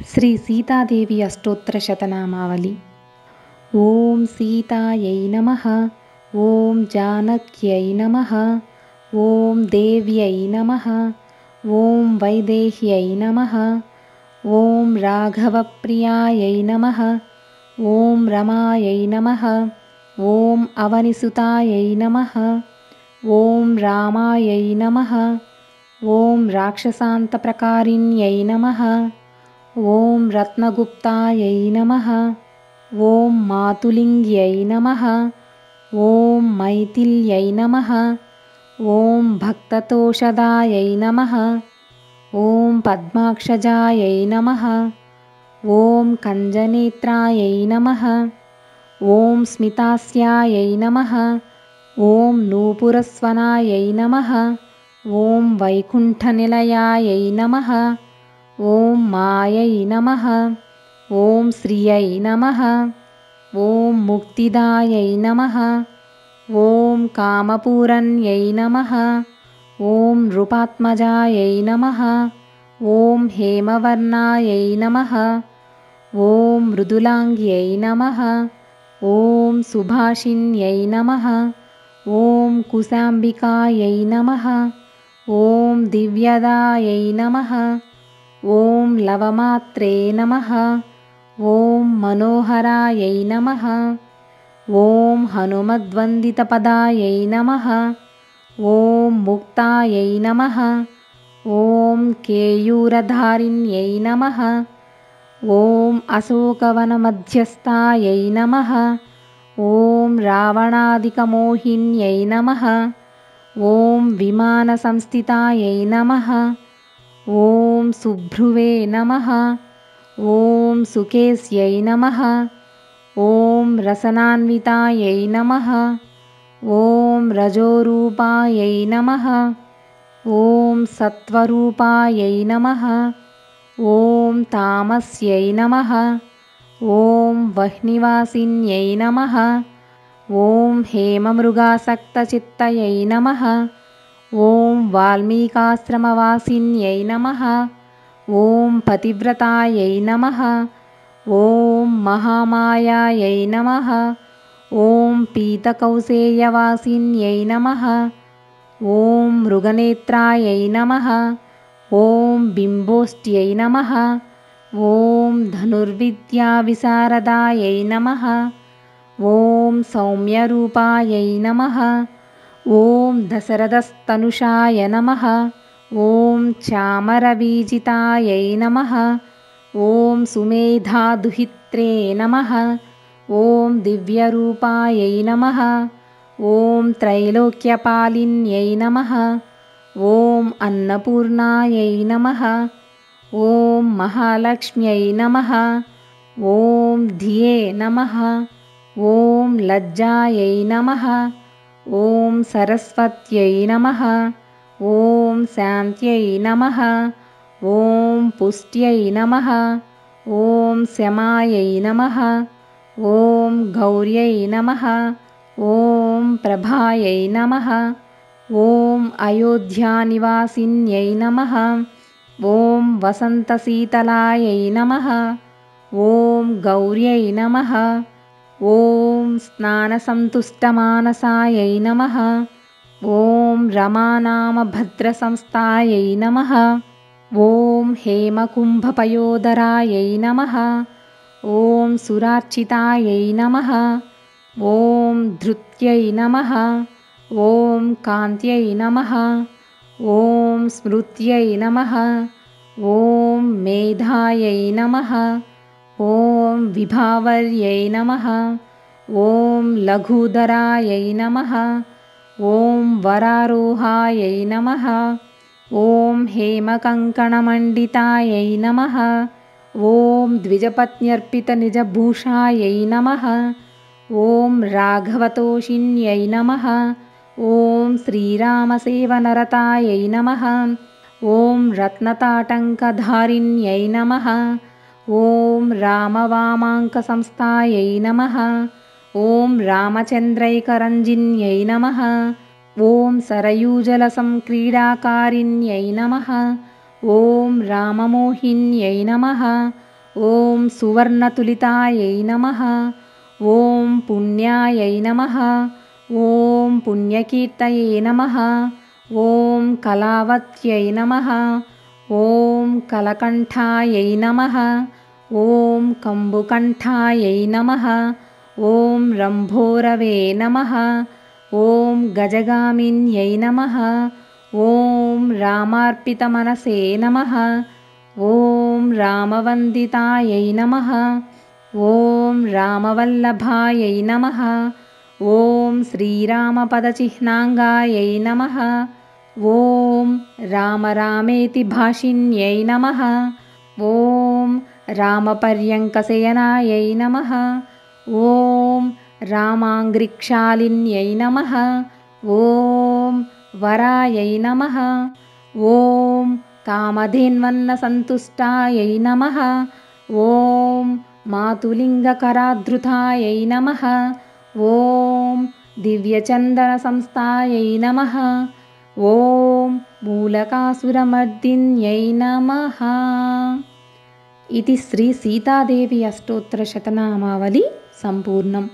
శ్రీ సీతాదేవి అష్టోత్తర శతనామావళి. ఓం సీతాయై నమః. ఓం జానక్యై నమః. ఓం దేవ్యై నమః. ఓం వైదేహ్యై నమః. ఓం రాఘవప్రియాయై నమః. ఓం రమాయై నమః. ఓం అవనిసుతాయై నమః. ఓం రామాయై నమః. ఓం రాక్షసాంతప్రకారిణ్యై నమః. ఓం రత్నగుప్తాయై నమః. ఓం మాతులింగ్యై నమః. ఓం మైథిల్యై నమః. ఓం భక్తతోషదాయై నమః. ఓం పద్మాక్షజాయై నమః. ఓం కంజనేత్రాయై నమః. ఓం స్మితాస్యాయై నమః. ఓం నూపురస్వనాయై నమః. ఓం వైకుంఠనిలయాయై నమః. ఓం మాయై నమః. ఓం శ్రియై నమః. ఓం ముక్తిదాయై నమః. ఓం కామపూరణ్యై నమః. ఓం నృపాత్మజాయై నమః. ఓం హేమవర్ణాయై నమః. ఓం మృదులాంగ్యై నమః. ఓం సుభాషిణ్యై నమః. ఓం కుశాంబికాయై నమః. ఓం దివ్యదాయై నమః. ఓం లవమాత్రే నమః. ఓం మనోహరాయై నమః. ఓం హనుమద్వందితపదాయై నమః. ఓం ముక్తాయై నమః. ఓం కేయూరధారిణ్యై నమః. ఓం అశోకవనమధ్యస్థాయై నమః. ఓం రావణాదికమోహిన్యై నమః. ఓం విమానసంస్థితాయై నమః. ఓం సుభ్రువే నమః. ఓం సుకేశ్యై నమః. ఓం రసనాన్వితాయై నమః. ఓం రజోరూపాయై నమః. ఓం సత్వరూపాయై నమః. ఓం తామస్యై నమః. ఓం వహ్నివాసిన్యై నమః. ఓం హేమమృగాసక్తచిత్తయై నమః. ఓం వాల్మీకాశ్రమవాసిన్యై నమః. ఓం పతివ్రతాయై నమః. ఓం మహామాయాయై నమః. ఓం పీతకౌసేయవాసిన్యై నమః. ఓం మృగనేత్రాయై నమః. ఓం బింబోష్ట్యై నమః. ఓం ధనుర్విద్యావిశారదాయై నమః. ఓం సౌమ్యరూపాయై నమః. ఓం దశరథస్తనుషాయ నమః. ఓం చామరవీజితాయై నమః. ఓం సుమేధాదుహిత్రే నమః. ఓం దివ్యరూపాయై నమః. ఓం త్రైలోక్యపాలిన్యై నమః. ఓం అన్నపూర్ణాయై నమః. ఓం మహాలక్ష్మ్యై నమః. ఓం ధియే నమః. ఓం లజ్జాయై నమః. ఓం సరస్వత్యై నమః. ఓం శాంత్యై నమః. ఓం పుష్ట్యై నమః. ఓం శమాయై నమః. ఓం గౌర్యై నమః. ఓం ప్రభాయై నమః. ఓం అయోధ్యానివాసిన్యై నమః. ఓం వసంతశీతలాయై నమః. ఓం గౌర్యై నమః. ఓం స్నానసంతుష్టమానసాయై నమః. ఓం రమానామభద్రసంస్థాయై నమః. ఓం హేమకుంభపయోదరాయై నమః. ఓం సురార్చితాయై నమః. ఓం ధృత్యై నమః. ఓం కాంత్యై నమః. ఓం స్మృత్యై నమః. ఓం మేధాయై నమః. ఓం విభావర్యై నమః. ఓం లఘూదరాయై నమః. ఓం వరారోహాయై నమః. ఓం హేమకంకణమండితాయై నమః. ఓం ద్విజపత్న్యర్పితనిజభూషాయై నమః. ఓం రాఘవతోషిణ్యై నమః. ఓం శ్రీరామసేవనరతాయై నమః. ఓం రత్నతాటంకధారిణ్యై నమః. ఓం రామవామాంకసంస్థాయై నమః. ఓం రామచంద్రైకరంజిన్యై నమః. ఓం సరయూజలసంక్రీడాకారిణ్యై నమః. ఓం రామమోహిన్యై నమః. ॐ सुवर्णतुलितायै नमः। ॐ पुण्यायै नमः। ॐ पुण्यकीर्तये नमः। ॐ कलावत्यै नमः। ॐ कलकण्ठायै नमः। ॐ कम्बुकण्ठायै नमः। ॐ रम्भोरवे नमः। ॐ गजगामिन्यै नमः। ॐ रामार्पितमनसे नमः। ॐ रामवन्दितायै नमः। ॐ रामवल्लभायै नमः। ॐ श्रीरामपदचिह्नाङ्गायै नमः। ॐ रामरामेति भाषिण्यै नमः। ॐ रामपर्यङ्कशयनायै नमः। ॐ रामाङ्घ्रिक्षालिन्यै नमः। ॐ वरायै नमः। ॐ कामधेन्वन्नसन्तुष्टायै नमः। ॐ मातुलिङ्गकराद्धृतायै नमः। ॐ दिव्यचन्दनसंस्थायै नमः। ॐ मूलकासुरमर्दिन्यै नमः। इति श्री सीतादेवी अष्टोत्तरशतनामावली सम्पूर्णम्।